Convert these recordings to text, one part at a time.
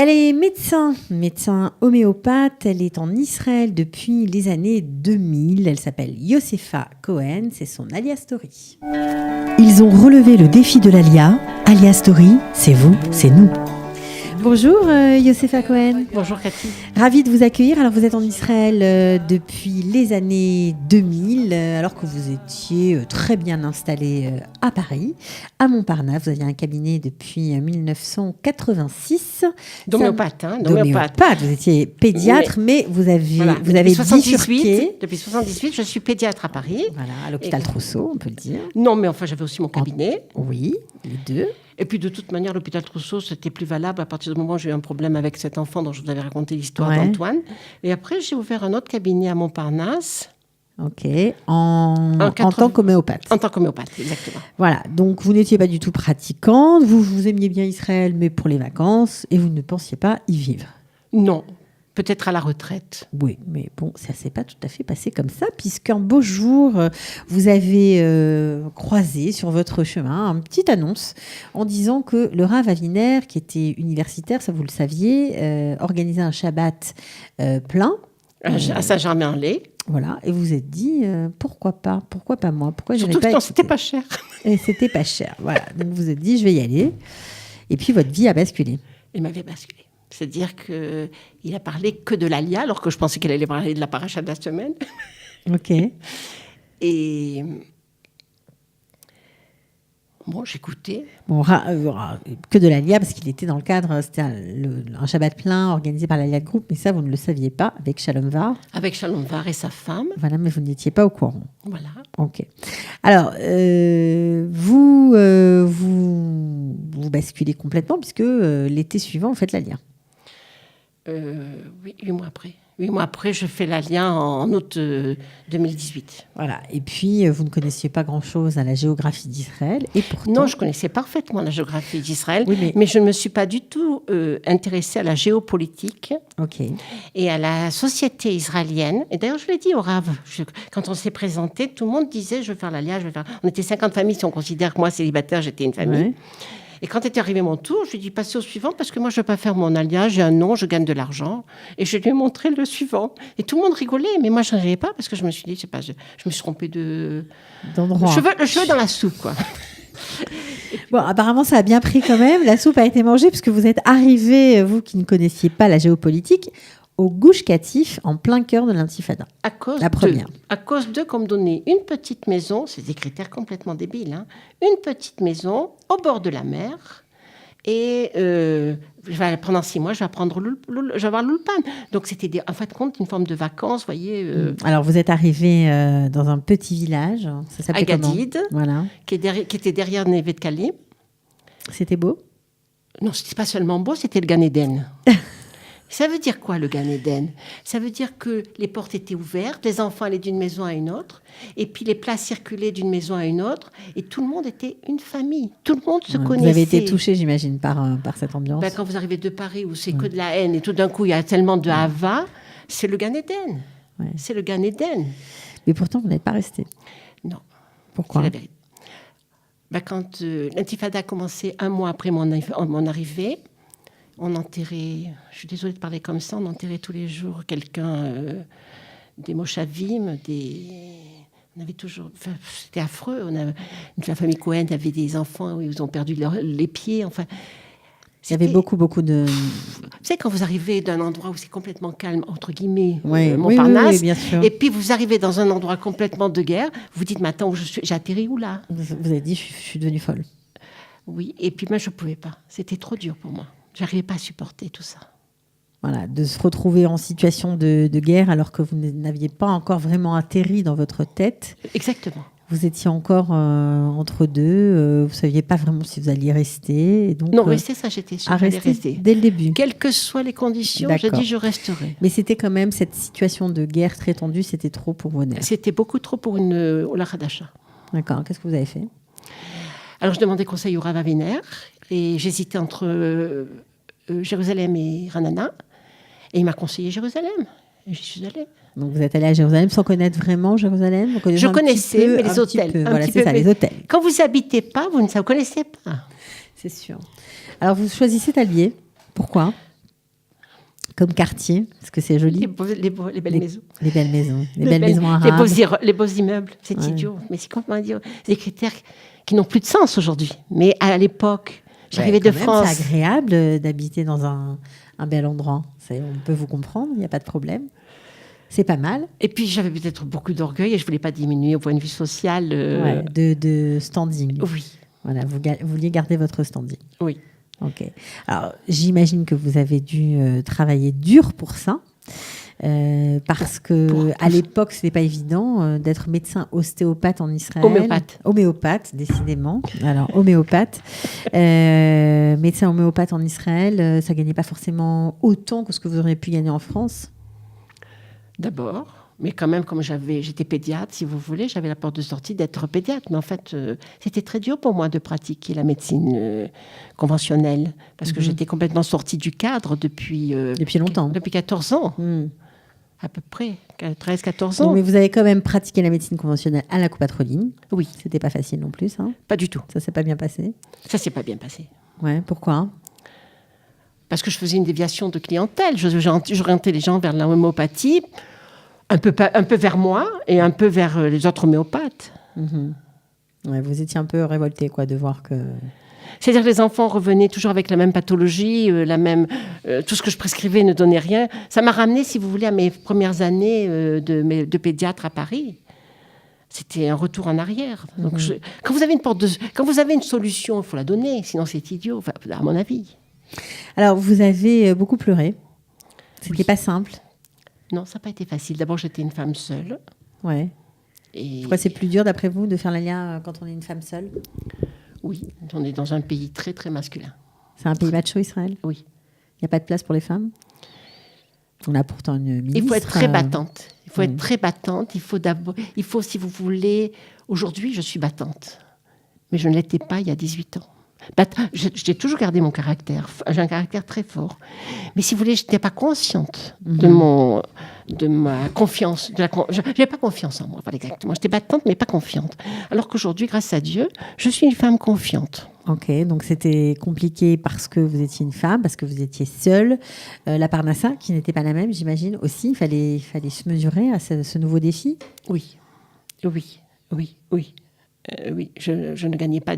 Elle est médecin homéopathe. Elle est en Israël depuis les années 2000. Elle s'appelle Yosefa Cohen. C'est son Alia Story. Ils ont relevé le défi de l'Alia. Alia Story, c'est vous, c'est nous. Bonjour Yosefa Cohen. Bonjour Cathy. Ravie de vous accueillir. Alors vous êtes en Israël depuis les années 2000, alors que vous étiez très bien installé à Paris, à Montparnasse. Vous aviez un cabinet depuis 1986. D'homéopathe. D'homéopathe. Vous étiez pédiatre, mais vous avez bifurqué. Depuis 78, je suis pédiatre à Paris. Voilà, à l'hôpital Trousseau, on peut le dire. Non, mais enfin, j'avais aussi mon cabinet. Oui, les deux. Et puis, de toute manière, l'hôpital Trousseau, c'était plus valable à partir du moment où j'ai eu un problème avec cet enfant dont je vous avais raconté l'histoire d'Antoine. Et après, j'ai ouvert un autre cabinet à Montparnasse. Ok, en tant qu'homéopathe. En tant qu'homéopathe, exactement. Voilà, donc vous n'étiez pas du tout pratiquante, vous aimiez bien Israël, mais pour les vacances, et vous ne pensiez pas y vivre. Non. Peut-être à la retraite. Oui, mais bon, ça ne s'est pas tout à fait passé comme ça, puisqu'un beau jour, vous avez croisé sur votre chemin une petite annonce en disant que le Rav Aviner, qui était universitaire, ça vous le saviez, organisait un Shabbat plein. À Saint-Germain-en-Laye. Voilà, et vous vous êtes dit, pourquoi pas moi, pourquoi Surtout que c'était pas cher. Et c'était pas cher, voilà. Donc vous vous êtes dit, je vais y aller. Et puis votre vie a basculé. Il m'avait basculé. C'est-à-dire qu'il a parlé que de l'Alia, alors que je pensais qu'il allait parler de la paracha de la semaine. Ok. Et bon, j'écoutais. Bon, que de l'Alia, parce qu'il était dans le cadre, c'était un Shabbat plein organisé par l'Alia Group, mais ça, vous ne le saviez pas, avec Shalom Var. Avec Shalom Var et sa femme. Voilà, mais vous n'étiez pas au courant. Voilà. Ok. Alors, vous basculez complètement, puisque l'été suivant, vous faites l'Alia. Oui, 8 mois après. 8 mois après, je fais l'Alia en août 2018. Voilà. Et puis, vous ne connaissiez pas grand-chose à la géographie d'Israël. Et pourtant... Non, je connaissais parfaitement la géographie d'Israël, oui, mais je ne me suis pas du tout intéressée à la géopolitique et à la société israélienne. Et d'ailleurs, je l'ai dit au Rav. Quand on s'est présenté, tout le monde disait « je vais faire l'Alia, je vais faire... » On était 50 familles, si on considère que moi, célibataire, j'étais une famille. Ouais. Et quand était arrivé mon tour, je lui ai dit, passez au suivant, parce que moi, je ne veux pas faire mon Alia, j'ai un nom, je gagne de l'argent. Et je lui ai montré le suivant. Et tout le monde rigolait, mais moi, je ne riais pas, parce que je me suis dit, je me suis trompée d'endroit. Le cheveu dans la soupe, quoi. Bon, apparemment, ça a bien pris quand même. La soupe a été mangée, puisque vous êtes arrivé, vous qui ne connaissiez pas la géopolitique, au Gush Katif, en plein cœur de l'intifada. La première. À cause d'eux, qu'on me donnait une petite maison, c'est des critères complètement débiles, hein, une petite maison au bord de la mer, et pendant 6 mois, je vais avoir l'Ulpan. Donc c'était en fait compte une forme de vacances, vous voyez. Alors vous êtes arrivé dans un petit village, ça s'appelait Agadid, voilà. qui était derrière Neve Dekalim. C'était beau? Non, c'était pas seulement beau, c'était le Gan Eden. Ça veut dire quoi, le Gan Eden? Ça veut dire que les portes étaient ouvertes, les enfants allaient d'une maison à une autre, et puis les plats circulaient d'une maison à une autre, et tout le monde était une famille. Tout le monde se connaissait. Vous avez été touché, j'imagine, par cette ambiance. Quand vous arrivez de Paris, où c'est que de la haine, et tout d'un coup, il y a tellement de hava, c'est le Gan Eden. Ouais. C'est le Gan Eden. Mais pourtant, vous n'êtes pas resté. Non. Pourquoi? C'est la vérité. Quand l'intifada a commencé 1 mois après mon arrivée, on enterrait, je suis désolée de parler comme ça, on enterrait tous les jours quelqu'un, des moshavim, on avait toujours, c'était affreux. La famille Cohen avait des enfants où ils ont perdu les pieds, enfin. Il y avait beaucoup de... Vous savez, quand vous arrivez d'un endroit où c'est complètement calme, entre guillemets, Montparnasse, oui, bien sûr. Et puis vous arrivez dans un endroit complètement de guerre, vous dites, mais attends, j'ai atterri où là? Vous avez dit, je suis devenue folle. Oui, et puis moi, je ne pouvais pas. C'était trop dur pour moi. Je n'arrivais pas à supporter tout ça. Voilà, de se retrouver en situation de guerre alors que vous n'aviez pas encore vraiment atterri dans votre tête. Exactement. Vous étiez encore entre deux, vous ne saviez pas vraiment si vous alliez rester. Et donc, non, rester, ça j'étais sûre. Rester dès le début. Quelles que soient les conditions, j'ai dit je resterai. Mais c'était quand même cette situation de guerre très tendue, c'était trop pour vos nerfs. C'était beaucoup trop pour une Ola Hadasha. D'accord, qu'est-ce que vous avez fait? Alors je demandais conseil au Rav Aviner et j'hésitais entre Jérusalem et Ranana. Et il m'a conseillé Jérusalem. Et j'y suis allée. Donc vous êtes allée à Jérusalem sans connaître vraiment Jérusalem? Je connaissais, mais les hôtels. Voilà, c'est ça, les hôtels. Quand vous n'habitez pas, vous ne connaissez pas. C'est sûr. Alors vous choisissez Talbier. Pourquoi? Comme quartier, parce que c'est joli. Les belles maisons. Les belles maisons. Les belles maisons arabes. Les beaux immeubles. C'est idiot. Mais c'est comment dire, des critères qui n'ont plus de sens aujourd'hui. Mais à l'époque, j'arrivais de France. C'est agréable d'habiter dans un bel endroit. On peut vous comprendre, il n'y a pas de problème. C'est pas mal. Et puis, j'avais peut-être beaucoup d'orgueil et je ne voulais pas diminuer au point de vue social. De standing. Oui. Voilà, vous vouliez garder votre standing. Oui. Ok. Alors, j'imagine que vous avez dû travailler dur pour ça, parce que à l'époque, ce n'est pas évident d'être médecin ostéopathe en Israël. Homéopathe, décidément. Alors, homéopathe. Médecin homéopathe en Israël, ça ne gagnait pas forcément autant que ce que vous auriez pu gagner en France. D'abord. Mais quand même, comme j'étais pédiatre, si vous voulez, j'avais la porte de sortie d'être pédiatre. Mais en fait, c'était très dur pour moi de pratiquer la médecine conventionnelle. Parce que j'étais complètement sortie du cadre depuis longtemps. Depuis 14 ans. À peu près. 13-14 ans. Non, mais vous avez quand même pratiqué la médecine conventionnelle à la Coupe-Patroline. Oui. C'était pas facile non plus, hein. Pas du tout. Ça s'est pas bien passé. Ça s'est pas bien passé. Ouais, pourquoi ? Parce que je faisais une déviation de clientèle. J'orientais les gens vers la homéopathie. Un peu vers moi et un peu vers les autres homéopathes. Ouais, vous étiez un peu révolté, quoi, de voir que... C'est-à-dire que les enfants revenaient toujours avec la même pathologie, tout ce que je prescrivais ne donnait rien. Ça m'a ramené, si vous voulez, à mes premières années de pédiatre à Paris. C'était un retour en arrière. Donc quand vous avez une solution, il faut la donner, sinon c'est idiot, à mon avis. Alors, vous avez beaucoup pleuré. C'était pas simple. Non, ça n'a pas été facile. D'abord, j'étais une femme seule. Ouais. Et... Pourquoi c'est plus dur, d'après vous, de faire la lien quand on est une femme seule ? Oui, on est dans un pays très, très masculin. C'est un pays macho, Israël ? Oui. Il n'y a pas de place pour les femmes ? On a pourtant une ministre... Il faut être très battante. Il faut être très battante. Il faut, si vous voulez... Aujourd'hui, je suis battante. Mais je ne l'étais pas il y a 18 ans. J'ai toujours gardé mon caractère. J'ai un caractère très fort. Mais si vous voulez, je n'étais pas consciente de ma confiance. Je n'avais pas confiance en moi. Voilà, exactement. J'étais battante, mais pas confiante. Alors qu'aujourd'hui, grâce à Dieu, je suis une femme confiante. Ok, donc c'était compliqué parce que vous étiez une femme, parce que vous étiez seule. La parnassa, qui n'était pas la même, j'imagine, aussi. Il fallait se mesurer à ce nouveau défi. Oui. Oui, je ne gagnais pas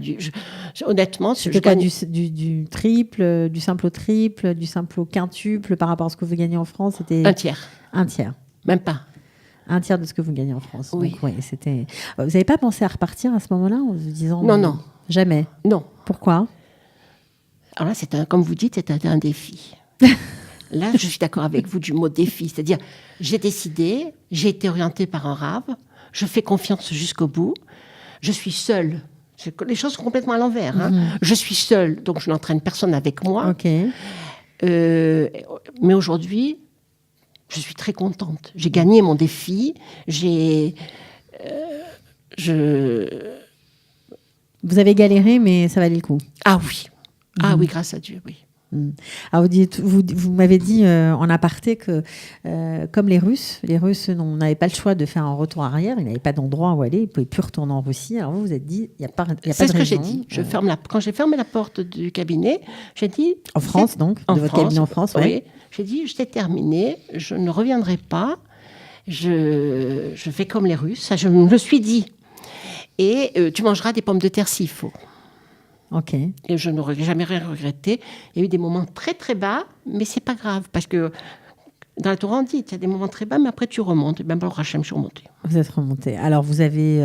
honnêtement, c'était pas du triple, du simple au triple, du simple au quintuple par rapport à ce que vous gagnez en France. C'était un tiers. Même pas. Un tiers de ce que vous gagnez en France. Oui. Donc, c'était... Vous n'avez pas pensé à repartir à ce moment-là en vous disant... Non. Jamais. Non. Pourquoi ? Alors là, comme vous dites, c'était un défi. Là, je suis d'accord avec vous du mot défi. C'est-à-dire, j'ai décidé, j'ai été orientée par un rave, je fais confiance jusqu'au bout. Je suis seule. Les choses sont complètement à l'envers. Je suis seule, donc je n'entraîne personne avec moi. Okay. Mais aujourd'hui, je suis très contente. J'ai gagné mon défi. Vous avez galéré, mais ça valait le coup. Ah oui. Ah oui, grâce à Dieu, oui. Alors vous m'avez dit en aparté que comme les Russes n'avaient pas le choix de faire un retour arrière, ils n'avaient pas d'endroit où aller, ils ne pouvaient plus retourner en Russie. Alors vous êtes dit, il n'y a pas de raison. C'est ce que j'ai dit. Quand j'ai fermé la porte du cabinet, j'ai dit... En France donc, de votre cabinet en France, oui. J'ai dit, je t'ai terminé, je ne reviendrai pas, je fais comme les Russes, ça je me le suis dit. Et tu mangeras des pommes de terre s'il faut. Ok. Et je n'aurais jamais rien regretté. Il y a eu des moments très très bas, mais c'est pas grave parce que dans la Torah on dit, il y a des moments très bas, mais après tu remontes. Et bien, au Hachem, je suis remontée. Vous êtes remontée. Alors vous avez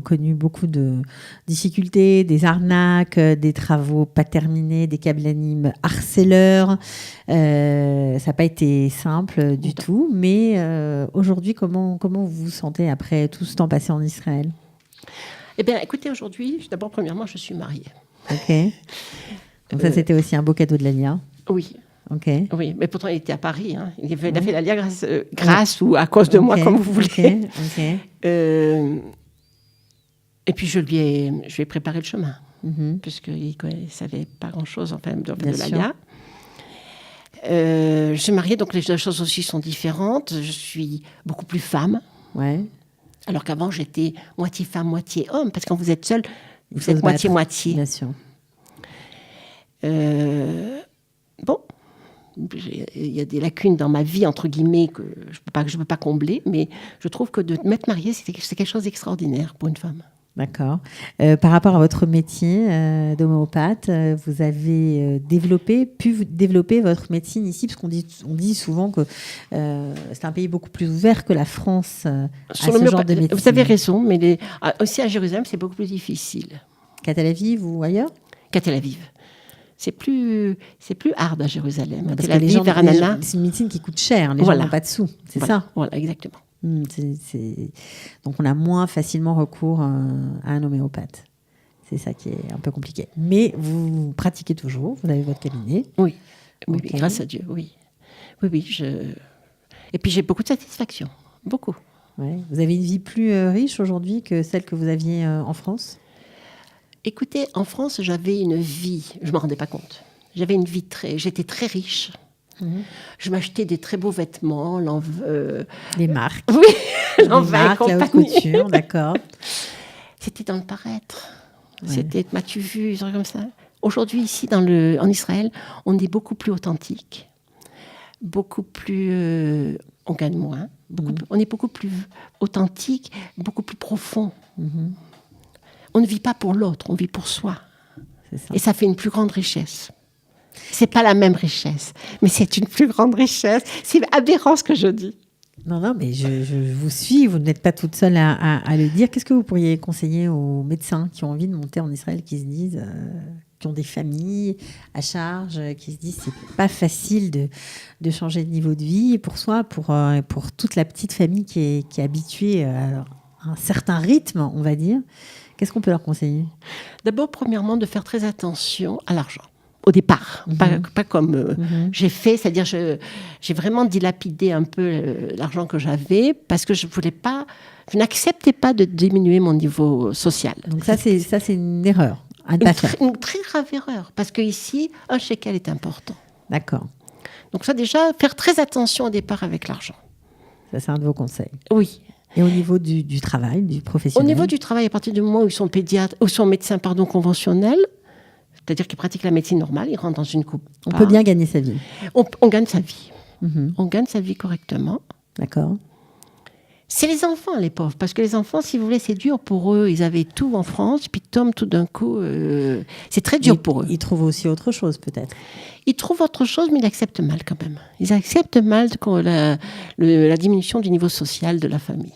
connu beaucoup de difficultés, des arnaques, des travaux pas terminés, des câbles harceleurs. Ça n'a pas été simple du tout. Mais aujourd'hui, comment vous vous sentez après tout ce temps passé en Israël ? Eh bien, écoutez, aujourd'hui, d'abord, premièrement, je suis mariée. Ok. Donc ça, c'était aussi un beau cadeau de l'Alia. Oui. Ok. Oui, mais pourtant, il était à Paris. Hein. Il a fait l'Alia grâce ou à cause de moi, comme vous voulez. Ok. Et puis, je lui ai préparé le chemin, puisqu'il ne savait pas grand-chose en fait, de l'Alia. Je suis mariée, donc les choses aussi sont différentes. Je suis beaucoup plus femme. Ouais. Alors qu'avant, j'étais moitié femme, moitié homme. Parce que quand vous êtes seule, vous êtes moitié-moitié. Bien sûr. Bon, Il y a des lacunes dans ma vie, entre guillemets, que je peux pas combler, mais je trouve que de m'être mariée, c'est quelque chose d'extraordinaire pour une femme. D'accord. Par rapport à votre métier d'homéopathe, vous avez pu développer votre médecine ici, parce qu'on dit souvent que c'est un pays beaucoup plus ouvert que la France à ce genre de médecine. Vous avez raison, mais aussi à Jérusalem, c'est beaucoup plus difficile. Qu'à Tel Aviv ou ailleurs ? Qu'à Tel Aviv. C'est plus hard à Jérusalem. Parce Tel Aviv, c'est une médecine qui coûte cher, les gens n'ont pas de sous, c'est ça ? Voilà, exactement. Donc on a moins facilement recours à un homéopathe. C'est ça qui est un peu compliqué. Mais vous pratiquez toujours, vous avez votre cabinet. Oui, okay. Oui, grâce à Dieu, oui. Oui, et puis j'ai beaucoup de satisfaction, beaucoup. Ouais. Vous avez une vie plus riche aujourd'hui que celle que vous aviez en France ? Écoutez, en France, j'avais une vie, je ne me rendais pas compte. J'avais une vie j'étais très riche. Je m'achetais des très beaux vêtements, les marques. Oui, les marques, la haute couture, d'accord. C'était dans le paraître. Ouais. C'était m'as-tu vu, des trucs comme ça. Aujourd'hui, ici, en Israël, on est beaucoup plus authentique, beaucoup plus, on gagne moins, on est beaucoup plus authentique, beaucoup plus profond. On ne vit pas pour l'autre, on vit pour soi. C'est ça. Et ça fait une plus grande richesse. C'est pas la même richesse, mais c'est une plus grande richesse. C'est aberrant ce que je dis. Non, mais je vous suis. Vous n'êtes pas toute seule à le dire. Qu'est-ce que vous pourriez conseiller aux médecins qui ont envie de monter en Israël, qui se disent, qui ont des familles à charge, qui se disent c'est pas facile de changer de niveau de vie pour soi, pour toute la petite famille qui est habituée à un certain rythme, on va dire. Qu'est-ce qu'on peut leur conseiller ? D'abord, premièrement, de faire très attention à l'argent. Au départ, pas comme j'ai fait, c'est-à-dire j'ai vraiment dilapidé un peu l'argent que j'avais parce que je n'acceptais pas de diminuer mon niveau social. Donc ça c'est une erreur à ne pas faire. Une très grave erreur, parce qu'ici, un shekel est important. D'accord. Donc ça déjà, faire très attention au départ avec l'argent. Ça c'est un de vos conseils. Oui. Et au niveau du travail, du professionnel ? Au niveau du travail, à partir du moment où ils sont médecins conventionnels, c'est-à-dire qu'ils pratiquent la médecine normale, ils rentrent dans une coupe. On peut bien gagner sa vie. On gagne sa vie. On gagne sa vie correctement. D'accord. C'est les enfants, les pauvres. Parce que les enfants, si vous voulez, c'est dur pour eux. Ils avaient tout en France, puis tout d'un coup, c'est très dur pour eux. Ils trouvent aussi autre chose, peut-être. Ils trouvent autre chose, mais ils acceptent mal quand même. Ils acceptent mal la diminution du niveau social de la famille.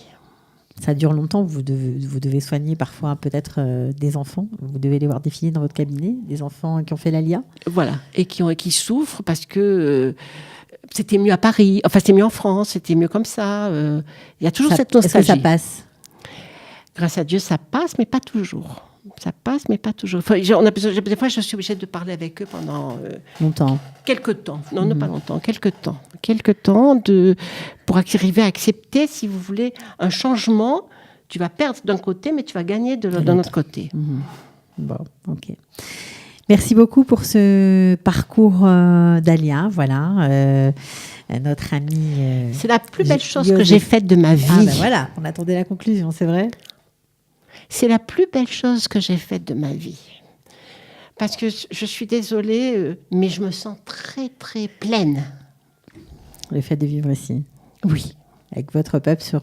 Ça dure longtemps, vous devez soigner parfois peut-être des enfants. Vous devez les voir défiler dans votre cabinet, des enfants qui ont fait l'ALIA. Voilà, et qui souffrent parce que c'était mieux à Paris, enfin c'était mieux en France, c'était mieux comme ça. Il y a toujours cette nostalgie. Est-ce que ça passe ? Grâce à Dieu, ça passe, mais pas toujours. Ça passe, mais pas toujours. Enfin, des fois, je suis obligée de parler avec eux pendant... longtemps. Quelques temps. Non, pas longtemps. Quelques temps. Pour arriver à accepter, si vous voulez, un changement. Tu vas perdre d'un côté, mais tu vas gagner d'un autre côté. Bon, ok. Merci beaucoup pour ce parcours d'Alia. Voilà. Notre amie... c'est la plus belle chose que j'ai faite de ma vie. Ah ben voilà, on attendait la conclusion, c'est vrai ? C'est la plus belle chose que j'ai faite de ma vie. Parce que je suis désolée, mais je me sens très, très pleine. Le fait de vivre ici. Oui. Avec votre peuple sur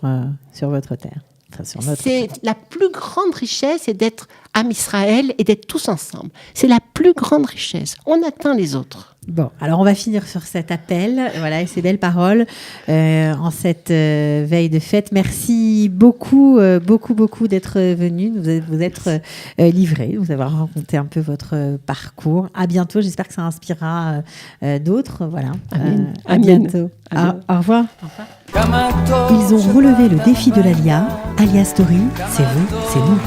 votre terre. Enfin, sur notre terre. Terre. La plus grande richesse, c'est d'être Am Israël et d'être tous ensemble. C'est la plus grande richesse. On atteint les autres. Bon, alors on va finir sur cet appel, voilà, et ces belles paroles en cette veille de fête. Merci beaucoup d'être venu, vous être livré, vous avoir raconté un peu votre parcours. À bientôt, j'espère que ça inspirera d'autres. Voilà. À bientôt. Au revoir. Ils ont relevé le défi de l'Alia. Alia Story, c'est vous, c'est nous.